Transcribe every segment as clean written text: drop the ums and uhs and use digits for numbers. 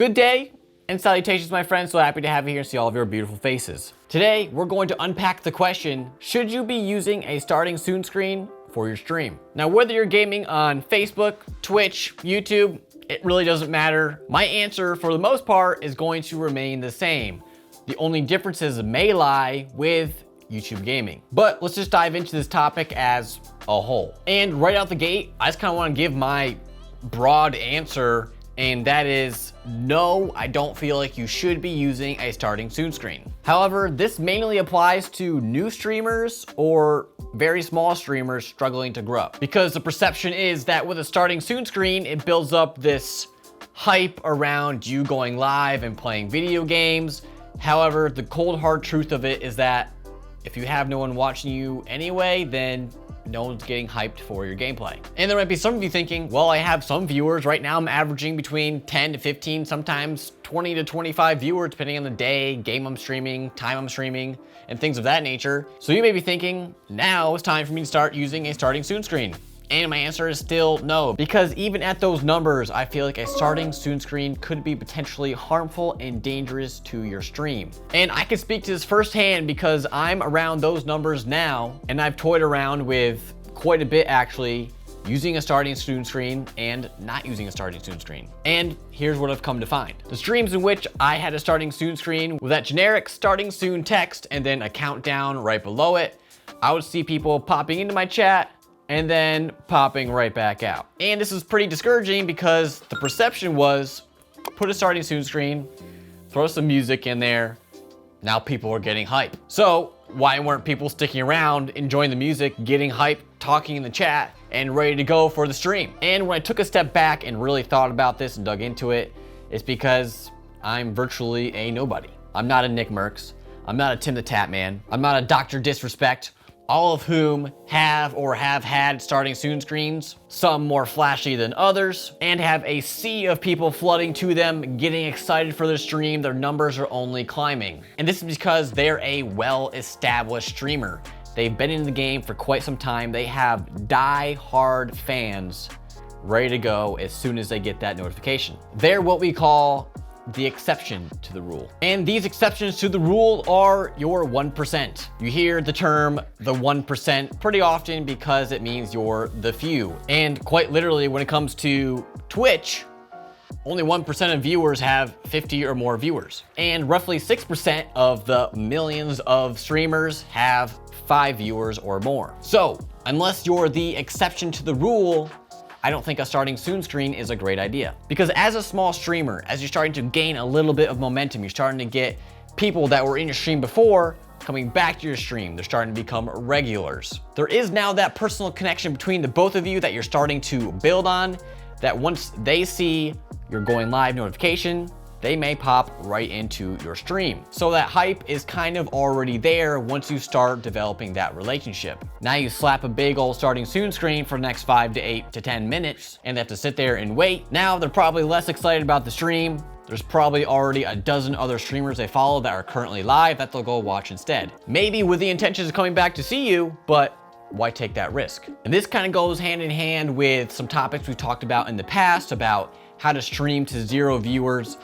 Good day and salutations, my friends. So happy to have you here and see all of your beautiful faces. Today, we're going to unpack the question, should you be using a starting soon screen for your stream? Now, whether you're gaming on Facebook, Twitch, YouTube, it really doesn't matter. My answer, for the most part, is going to remain the same. The only differences may lie with YouTube gaming. But let's just dive into this topic as a whole. And right out the gate, I just kind of want to give my broad answer, and that is no, I don't feel like you should be using a starting soon screen. However, this mainly applies to new streamers or very small streamers struggling to grow, because the perception is that with a starting soon screen, it builds up this hype around you going live and playing video games. However, the cold hard truth of it is that if you have no one watching you anyway, then no one's getting hyped for your gameplay. And there might be some of you thinking, well, I have some viewers. Right now I'm averaging between 10 to 15, sometimes 20 to 25 viewers, depending on the day, game I'm streaming, time I'm streaming, and things of that nature. So you may be thinking, now it's time for me to start using a starting soon screen. And my answer is still no, because even at those numbers, I feel like a starting soon screen could be potentially harmful and dangerous to your stream. And I can speak to this firsthand because I'm around those numbers now, and I've toyed around with quite a bit actually, using a starting soon screen and not using a starting soon screen. And here's what I've come to find. The streams in which I had a starting soon screen with that generic starting soon text and then a countdown right below it, I would see people popping into my chat and then popping right back out. And this is pretty discouraging because the perception was, put a starting soon screen, throw some music in there, now people are getting hype. So why weren't people sticking around, enjoying the music, getting hype, talking in the chat, and ready to go for the stream? And when I took a step back and really thought about this and dug into it, it's because I'm virtually a nobody. I'm not a Nick Merckx, I'm not a TimTheTatman, I'm not a Dr. Disrespect, all of whom have or have had starting soon screens, some more flashy than others, and have a sea of people flooding to them, getting excited for their stream. Their numbers are only climbing. And this is because they're a well-established streamer. They've been in the game for quite some time. They have die-hard fans ready to go as soon as they get that notification. They're what we call the exception to the rule. And these exceptions to the rule are your 1%. You hear the term the 1% pretty often because it means you're the few. And quite literally, when it comes to Twitch, only 1% of viewers have 50 or more viewers. And roughly 6% of the millions of streamers have 5 viewers or more. So unless you're the exception to the rule, I don't think a starting soon screen is a great idea. Because as a small streamer, as you're starting to gain a little bit of momentum, you're starting to get people that were in your stream before coming back to your stream. They're starting to become regulars. There is now that personal connection between the both of you that you're starting to build on, that once they see your going live notification, they may pop right into your stream. So that hype is kind of already there once you start developing that relationship. Now you slap a big old starting soon screen for the next 5 to 8 to 10 minutes and they have to sit there and wait. Now they're probably less excited about the stream. There's probably already a dozen other streamers they follow that are currently live that they'll go watch instead. Maybe with the intentions of coming back to see you, but why take that risk? And this kind of goes hand in hand with some topics we've talked about in the past about how to stream to 0 viewers.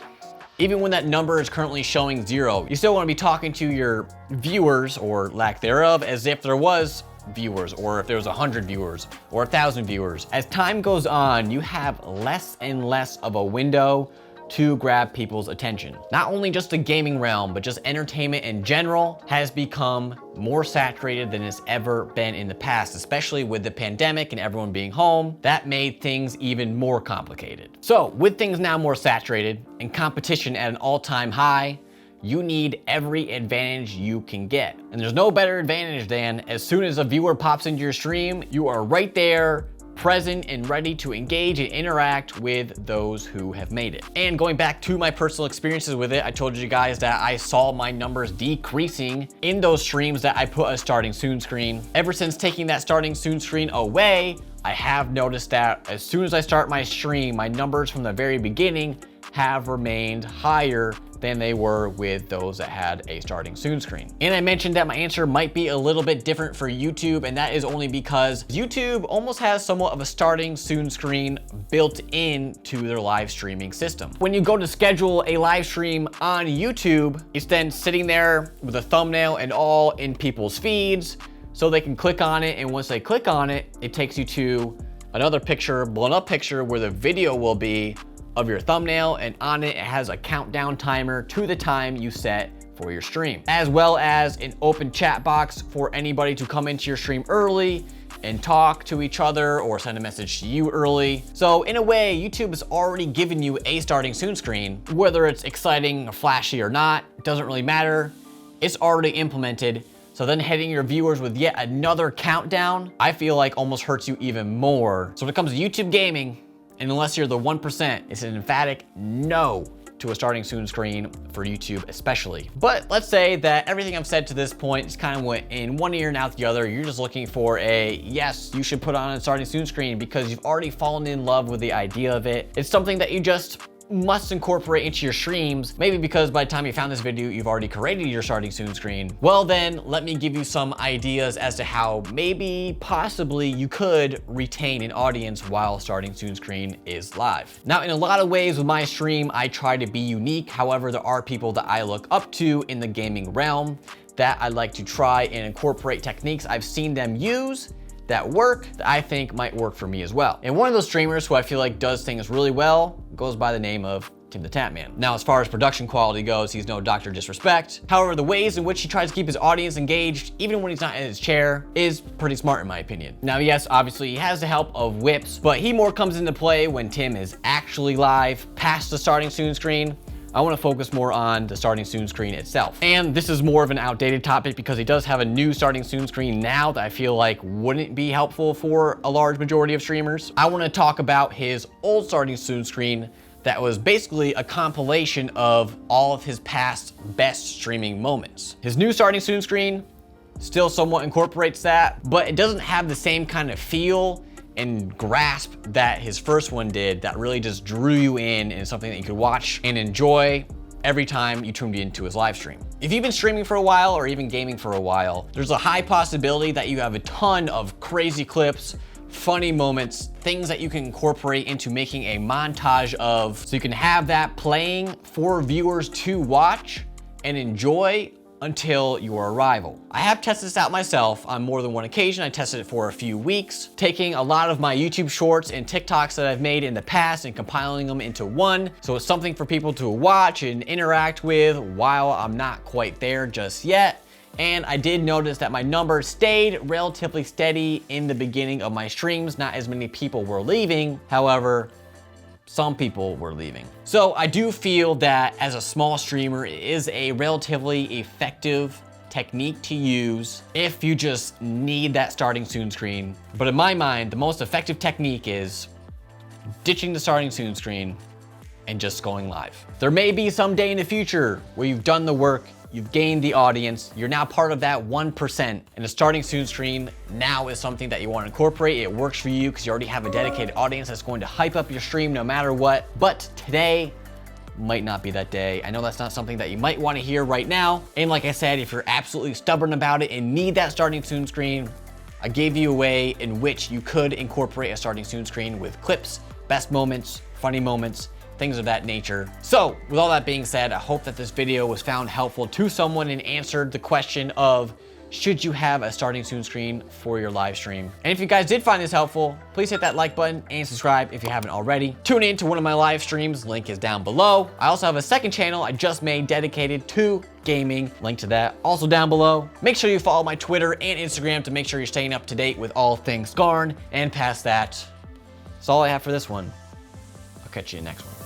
Even when that number is currently showing 0, you still want to be talking to your viewers, or lack thereof, as if there was viewers, or if there was 100 viewers, or 1,000 viewers. As time goes on, you have less and less of a window to grab people's attention. Not only just the gaming realm, but just entertainment in general has become more saturated than it's ever been in the past, especially with the pandemic and everyone being home. That made things even more complicated. So with things now more saturated and competition at an all-time high, you need every advantage you can get. And there's no better advantage than as soon as a viewer pops into your stream, you are right there, present and ready to engage and interact with those who have made it. And going back to my personal experiences with it, I told you guys that I saw my numbers decreasing in those streams that I put a starting soon screen. Ever since taking that starting soon screen away, I have noticed that as soon as I start my stream, my numbers from the very beginning have remained higher than they were with those that had a starting soon screen. And I mentioned that my answer might be a little bit different for YouTube, and that is only because YouTube almost has somewhat of a starting soon screen built into their live streaming system. When you go to schedule a live stream on YouTube, it's then sitting there with a thumbnail and all in people's feeds, so they can click on it, and once they click on it, it takes you to another picture, blown up picture where the video will be of your thumbnail, and on it, it has a countdown timer to the time you set for your stream, as well as an open chat box for anybody to come into your stream early and talk to each other or send a message to you early. So in a way, YouTube has already given you a starting soon screen. Whether it's exciting or flashy or not, it doesn't really matter. It's already implemented. So then hitting your viewers with yet another countdown, I feel like almost hurts you even more. So when it comes to YouTube gaming, and unless you're the 1%, it's an emphatic no to a starting soon screen for YouTube especially. But let's say that everything I've said to this point is kind of went in one ear and out the other. You're just looking for a, yes, you should put on a starting soon screen because you've already fallen in love with the idea of it. It's something that you just must incorporate into your streams, maybe because by the time you found this video, you've already created your starting soon screen. Well then, let me give you some ideas as to how maybe, possibly, you could retain an audience while starting soon screen is live. Now, in a lot of ways with my stream, I try to be unique. However, there are people that I look up to in the gaming realm that I like to try and incorporate techniques I've seen them use that work, that I think might work for me as well. And one of those streamers who I feel like does things really well goes by the name of TimTheTatmans. Now, as far as production quality goes, he's no Dr. Disrespect. However, the ways in which he tries to keep his audience engaged, even when he's not in his chair, is pretty smart in my opinion. Now, yes, obviously he has the help of whips, but he more comes into play when Tim is actually live, past the starting soon screen. I want to focus more on the starting soon screen itself. And this is more of an outdated topic because he does have a new starting soon screen now that I feel like wouldn't be helpful for a large majority of streamers. I want to talk about his old starting soon screen that was basically a compilation of all of his past best streaming moments. His new starting soon screen still somewhat incorporates that, but it doesn't have the same kind of feel and grasp that his first one did that really just drew you in and something that you could watch and enjoy every time you tuned into his live stream. If you've been streaming for a while or even gaming for a while, there's a high possibility that you have a ton of crazy clips, funny moments, things that you can incorporate into making a montage of, so you can have that playing for viewers to watch and enjoy until your arrival. I have tested this out myself on more than one occasion. I tested it for a few weeks, taking a lot of my YouTube shorts and TikToks that I've made in the past and compiling them into one. So it's something for people to watch and interact with while I'm not quite there just yet. And I did notice that my numbers stayed relatively steady in the beginning of my streams. Not as many people were leaving. However, some people were leaving. So I do feel that as a small streamer, it is a relatively effective technique to use if you just need that starting soon screen. But in my mind, the most effective technique is ditching the starting soon screen and just going live. There may be some day in the future where you've done the work, you've gained the audience, you're now part of that 1%, and the starting soon screen now is something that you want to incorporate. It works for you because you already have a dedicated audience that's going to hype up your stream no matter what. But today might not be that day. I know that's not something that you might want to hear right now. And like I said, if you're absolutely stubborn about it and need that starting soon screen, I gave you a way in which you could incorporate a starting soon screen with clips, best moments, funny moments, things of that nature. So with all that being said, I hope that this video was found helpful to someone and answered the question of, should you have a starting soon screen for your live stream? And if you guys did find this helpful, please hit that like button and subscribe if you haven't already. Tune in to one of my live streams, link is down below. I also have a second channel I just made dedicated to gaming, link to that also down below. Make sure you follow my Twitter and Instagram to make sure you're staying up to date with all things Skarn. And past that, that's all I have for this one. I'll catch you in the next one.